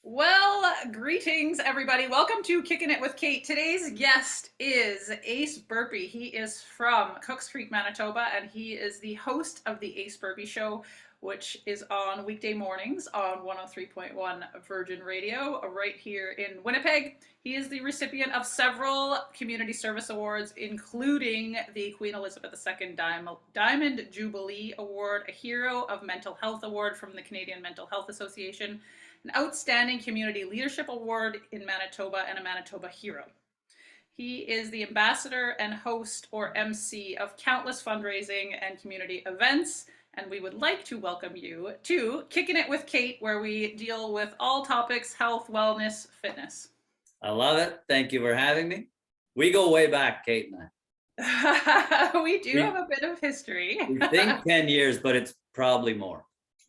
Well, greetings, everybody. Welcome to Kickin' It with Kate. Today's guest is Ace Burpee. He is from Cooks Creek, Manitoba, and he is the host of the Ace Burpee Show, which is on weekday mornings on 103.1 Virgin Radio, right here in Winnipeg. He is the recipient of several community service awards, including the Queen Elizabeth II Diamond Jubilee Award, a Hero of Mental Health Award from the Canadian Mental Health Association, an Outstanding Community Leadership Award in Manitoba, and a Manitoba Hero. He is the ambassador and host, or MC, of countless fundraising and community events, and we would like to welcome you to Kickin' It with Kate, where we deal with all topics health, wellness, fitness. I love it. Thank you for having me. We go way back, Kate and I. We do have a bit of history. We think 10 years, but it's probably more.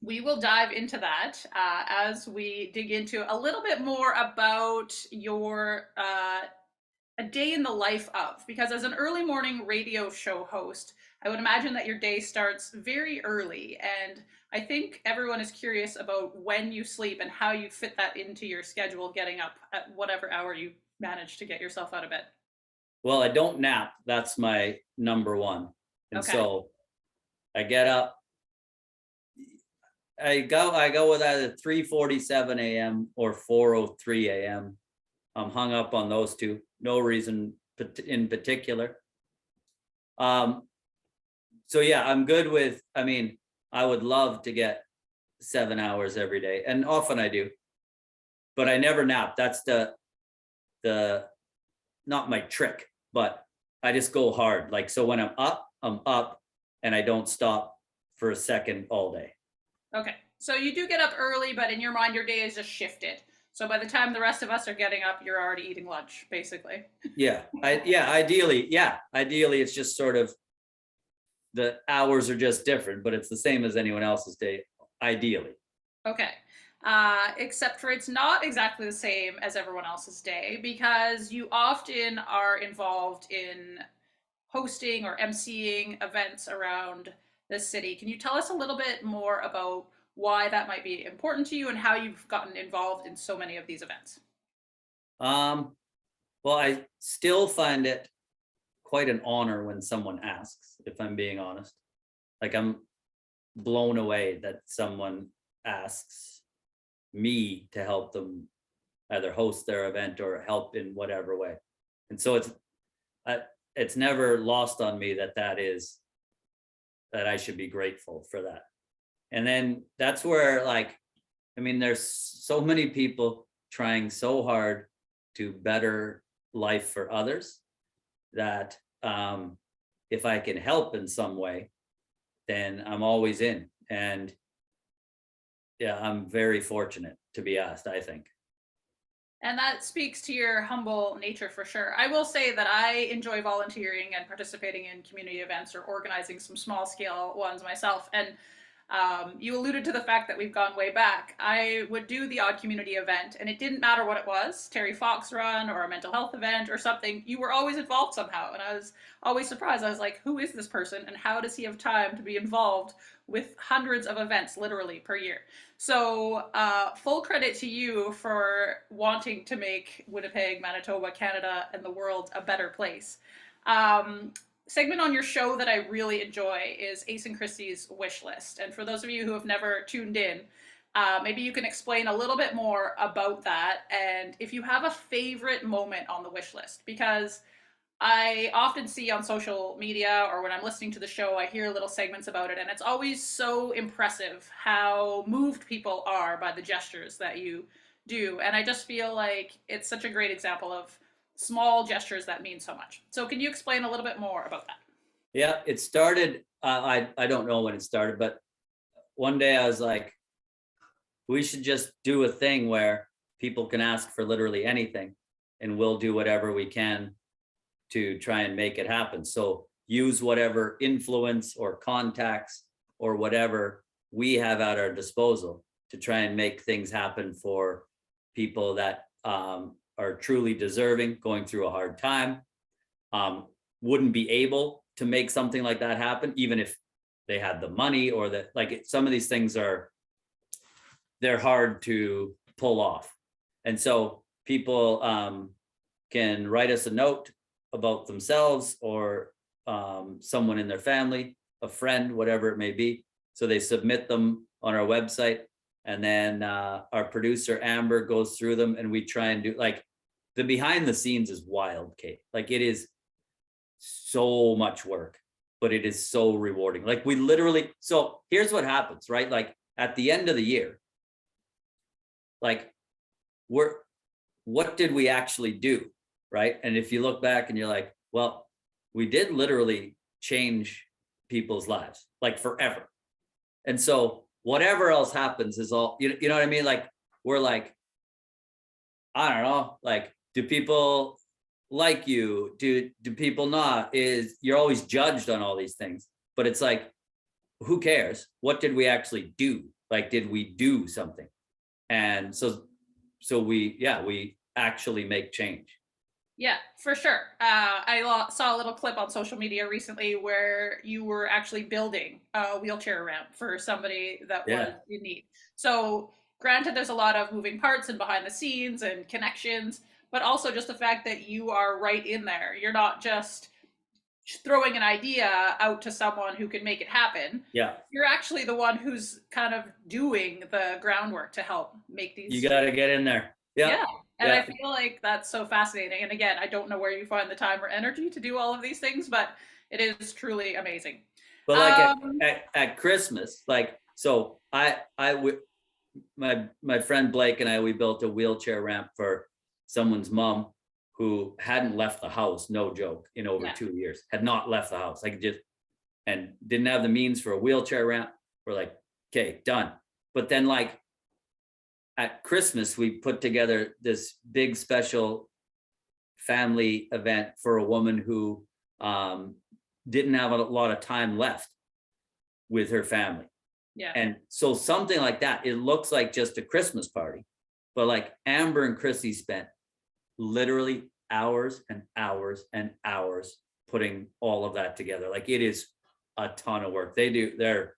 We will dive into that as we dig into a little bit more about your a day in the life of, because as an early morning radio show host, I would imagine that your day starts very early, and I think everyone is curious about when you sleep and how you fit that into your schedule, getting up at whatever hour you manage to get yourself out of bed. Well, I don't nap. That's my number one. And Okay. so I get up. I go with either 3:47 a.m. or 4:03 a.m. I'm hung up on those two. No reason in particular. So yeah, I'm good with, I would love to get 7 hours every day, and often I do, but I never nap. That's the not my trick, but I just go hard. Like, so when I'm up and I don't stop for a second all day. Okay. So you do get up early, but in your mind, your day is just shifted. So by the time the rest of us are getting up, you're already eating lunch, basically. Ideally, it's just sort of the hours are just different, but it's the same as anyone else's day, ideally. Okay. Except for it's not exactly the same as everyone else's day, because you often are involved in hosting or emceeing events around the city. Can you tell us a little bit more about why that might be important to you and how you've gotten involved in so many of these events? Well, I still find it quite an honor when someone asks, if I'm being honest. Like, I'm blown away that someone asks me to help them either host their event or help in whatever way. And so it's never lost on me that I should be grateful for that. And then that's where, there's so many people trying so hard to better life for others that if I can help in some way, then I'm always in. And yeah, I'm very fortunate to be asked, I think. And that speaks to your humble nature for sure. I will say that I enjoy volunteering and participating in community events or organizing some small scale ones myself. And you alluded to the fact that we've gone way back. I would do the odd community event, and it didn't matter what it was, Terry Fox run or a mental health event or something, you were always involved somehow. And I was always surprised. I was like, who is this person and how does he have time to be involved with hundreds of events literally per year? So full credit to you for wanting to make Winnipeg, Manitoba, Canada, and the world a better place. Segment on your show that I really enjoy is Ace and Christie's Wish List. And for those of you who have never tuned in, maybe you can explain a little bit more about that, and if you have a favorite moment on the wish list, because I often see on social media or when I'm listening to the show, I hear little segments about it, and it's always so impressive how moved people are by the gestures that you do. And I just feel like it's such a great example of small gestures that mean so much. So can you explain a little bit more about that? Yeah, it started, I don't know when it started, but one day I was like, we should just do a thing where people can ask for literally anything and we'll do whatever we can to try and make it happen. So use whatever influence or contacts or whatever we have at our disposal to try and make things happen for people that are truly deserving, going through a hard time, wouldn't be able to make something like that happen, even if they had the money, or that, some of these things they're hard to pull off. And so people can write us a note about themselves or someone in their family, a friend, whatever it may be. So they submit them on our website, and then our producer Amber goes through them, and we try and do, like, the behind the scenes is wild, Kate. Like, it is so much work, but it is so rewarding. Like, we literally, so here's what happens, right? Like, at the end of the year, like, what did we actually do, right? And if you look back and you're like, well, we did literally change people's lives, like, forever. And so whatever else happens is all, you know what I mean? Like, we're like, I don't know, like, do people like you? Do people not? Is, you're always judged on all these things, but it's like, who cares? What did we actually do? Like, did we do something? And so we actually make change. Yeah, for sure. I saw a little clip on social media recently where you were actually building a wheelchair ramp for somebody that was Yeah. in need. So, granted, there's a lot of moving parts and behind the scenes and connections, but also just the fact that you are right in there. You're not just throwing an idea out to someone who can make it happen. Yeah. You're actually the one who's kind of doing the groundwork to help make You these. got to get in there. Yeah. Yeah. And I Yeah. feel like that's so fascinating. And again, I don't know where you find the time or energy to do all of these things, but it is truly amazing. But like Um, at Christmas, like, so my friend Blake and I, we built a wheelchair ramp for someone's mom who hadn't left the house, no joke, in over yeah. 2 years, had not left the house, like, just, and didn't have the means for a wheelchair ramp. We're like, okay, done. But then, like, at Christmas, we put together this big special family event for a woman who didn't have a lot of time left with her family. Yeah. And so something like that, it looks like just a Christmas party, but like, Amber and Chrissy spent literally hours and hours and hours putting all of that together. Like, it is a ton of work. They're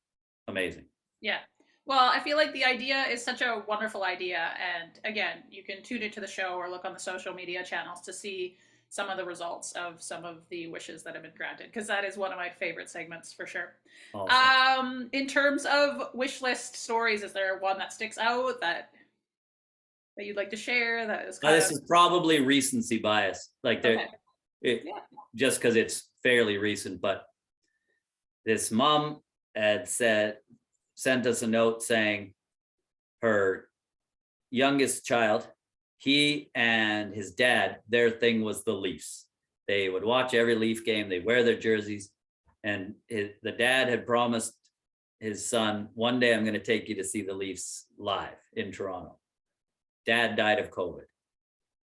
amazing. Yeah. Well, I feel like the idea is such a wonderful idea. And again, you can tune into the show or look on the social media channels to see some of the results of some of the wishes that have been granted, because that is one of my favorite segments for sure. Awesome. In terms of wish list stories, is there one that sticks out that you'd like to share that is This is probably recency bias, like, okay. it, just because it's fairly recent, but this mom had sent us a note saying her youngest child, he and his dad, their thing was the Leafs. They would watch every Leaf game, they wear their jerseys, and the dad had promised his son, one day I'm going to take you to see the Leafs live in Toronto. Dad died of COVID.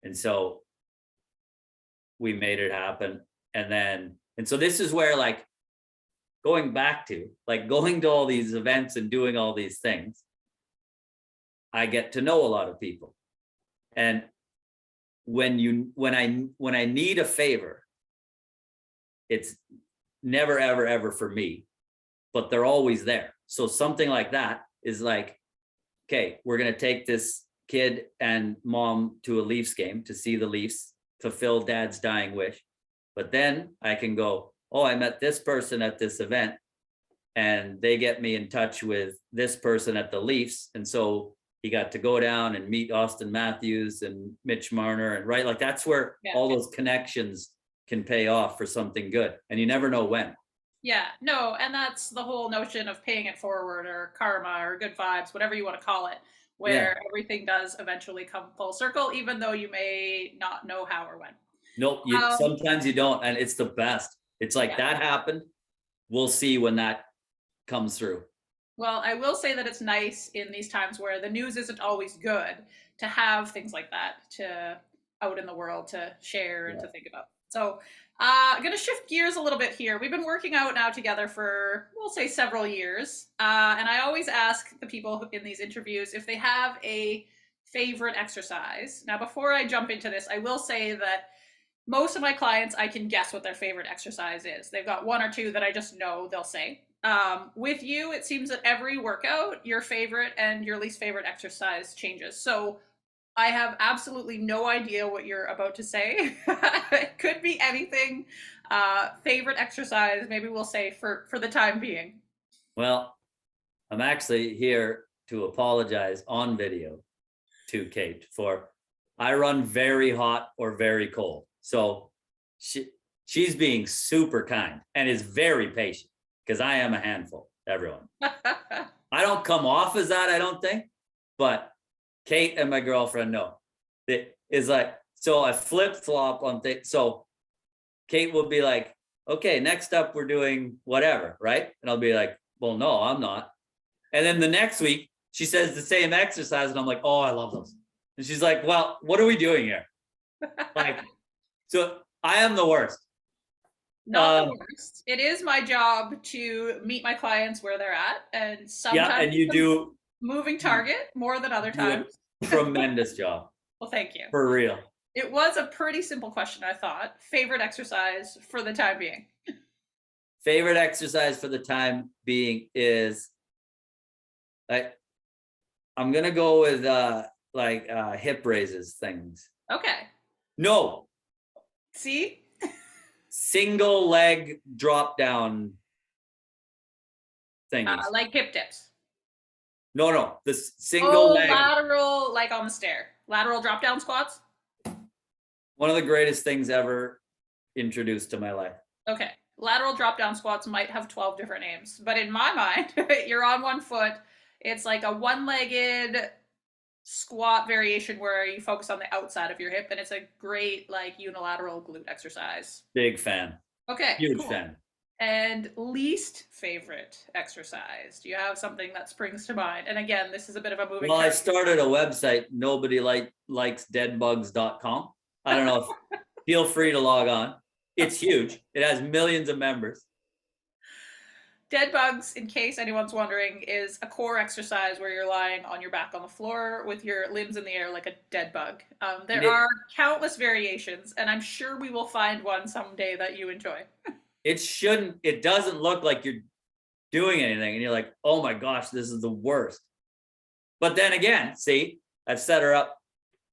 And so we made it happen. And so this is where, like, going back to, like, going to all these events and doing all these things, I get to know a lot of people. And when I need a favor, it's never, ever, ever for me, but they're always there. So something like that is like, okay, we're going to take this kid and mom to a Leafs game to see the Leafs, fulfill dad's dying wish. But then I can go, oh, I met this person at this event, and they get me in touch with this person at the Leafs. And so he got to go down and meet Austin Matthews and Mitch Marner, and right, like, that's where all those connections can pay off for something good, and you never know when. Yeah, no, and that's the whole notion of paying it forward or karma or good vibes, whatever you want to call it, where everything does eventually come full circle, even though you may not know how or when. Nope, sometimes you don't, and it's the best. It's like, that happened. We'll see when that comes through. Well, I will say that it's nice in these times where the news isn't always good to have things like that to out in the world to share and to think about. So I'm going to shift gears a little bit here. We've been working out now together for, we'll say, several years. And I always ask the people in these interviews if they have a favorite exercise. Now, before I jump into this, I will say that most of my clients, I can guess what their favorite exercise is. They've got one or two that I just know they'll say. With you, it seems that every workout, your favorite and your least favorite exercise changes. So I have absolutely no idea what you're about to say. It could be anything. Favorite exercise, maybe we'll say for the time being. Well, I'm actually here to apologize on video to Kate for I run very hot or very cold. So she's being super kind and is very patient because I am a handful, everyone. I don't come off as that, I don't think, but Kate and my girlfriend know. It is like, so I flip flop on things. So Kate will be like, okay, next up we're doing whatever, right? And I'll be like, well, no, I'm not. And then the next week she says the same exercise, and I'm like, oh, I love those. And she's like, well, what are we doing here? Like, so I am the worst. Not the worst. It is my job to meet my clients where they're at, and Yeah, sometimes and you do moving target more than other do times. a tremendous job. Well, thank you. For real. It was a pretty simple question, I thought. Favorite exercise for the time being? Favorite exercise for the time being is I'm gonna go with hip raises things. Okay. No, See? single leg drop down thingies. Like hip dips. No, the single leg. Lateral, like on the stair. Lateral drop down squats? One of the greatest things ever introduced to my life. Okay. Lateral drop down squats might have 12 different names, but in my mind, you're on one foot. It's like a one-legged squat variation where you focus on the outside of your hip, and it's a great like unilateral glute exercise. Big fan. Okay. Huge cool. fan. And least favorite exercise? Do you have something that springs to mind? And again, this is a bit of a moving. Well, I started a website, nobodylikesdeadbugs.com. I don't know if feel free to log on. It's huge. It has millions of members. Dead bugs, in case anyone's wondering, is a core exercise where you're lying on your back on the floor with your limbs in the air like a dead bug. There are countless variations, and I'm sure we will find one someday that you enjoy. It doesn't look like you're doing anything, and you're like, oh my gosh, this is the worst. But then again, see, I've set her up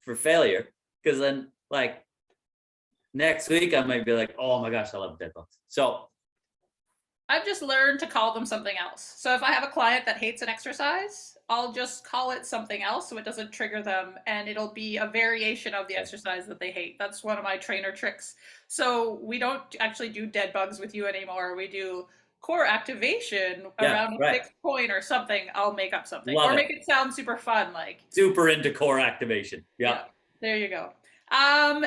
for failure, because then like next week I might be like, oh my gosh, I love dead bugs. So I've just learned to call them something else. So if I have a client that hates an exercise, I'll just call it something else so it doesn't trigger them, and it'll be a variation of the exercise that they hate. That's one of my trainer tricks. So we don't actually do dead bugs with you anymore. We do core activation around a fixed point or something. I'll make up something or make it sound super fun, like super into core activation. Yeah. There you go.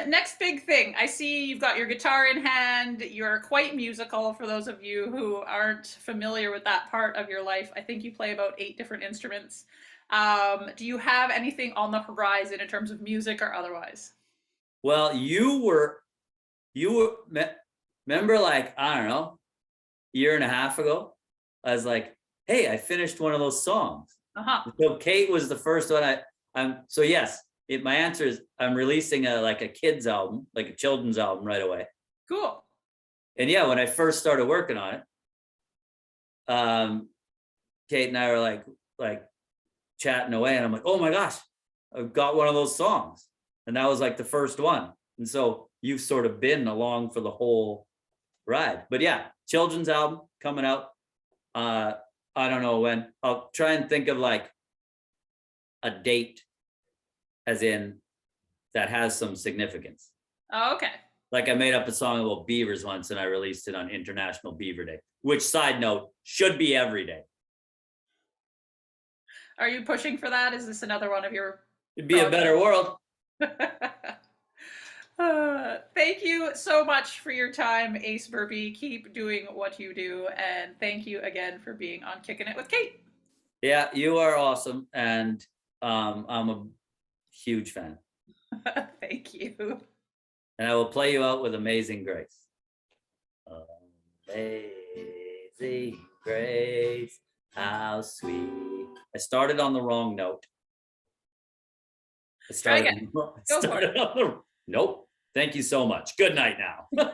Next big thing. I see you've got your guitar in hand. You're quite musical for those of you who aren't familiar with that part of your life. I think you play about 8 different instruments. Do you have anything on the horizon in terms of music or otherwise? Well, you were remember, like, I don't know, year and a half ago, I was like, hey, I finished one of those songs. So Kate was the first one. So yes, my answer is I'm releasing a kids album, like a children's album right away. Cool. And yeah, when I first started working on it, Kate and I were like chatting away, and I'm like, oh my gosh, I've got one of those songs. And that was like the first one. And so you've sort of been along for the whole ride. But yeah, children's album coming out. I don't know when. I'll try and think of like a date, as in that has some significance. Oh, okay. Like I made up a song about beavers once, and I released it on International Beaver Day, which, side note, should be every day. Are you pushing for that? Is this another one of your... It'd be a better world. Thank you so much for your time, Ace Burpee. Keep doing what you do, and thank you again for being on Kickin' It with Kate. Yeah, you are awesome, and I'm a huge fan. Thank you. And I will play you out with Amazing Grace. Amazing grace, how sweet. I started on the wrong note. Nope. Thank you so much. Good night now.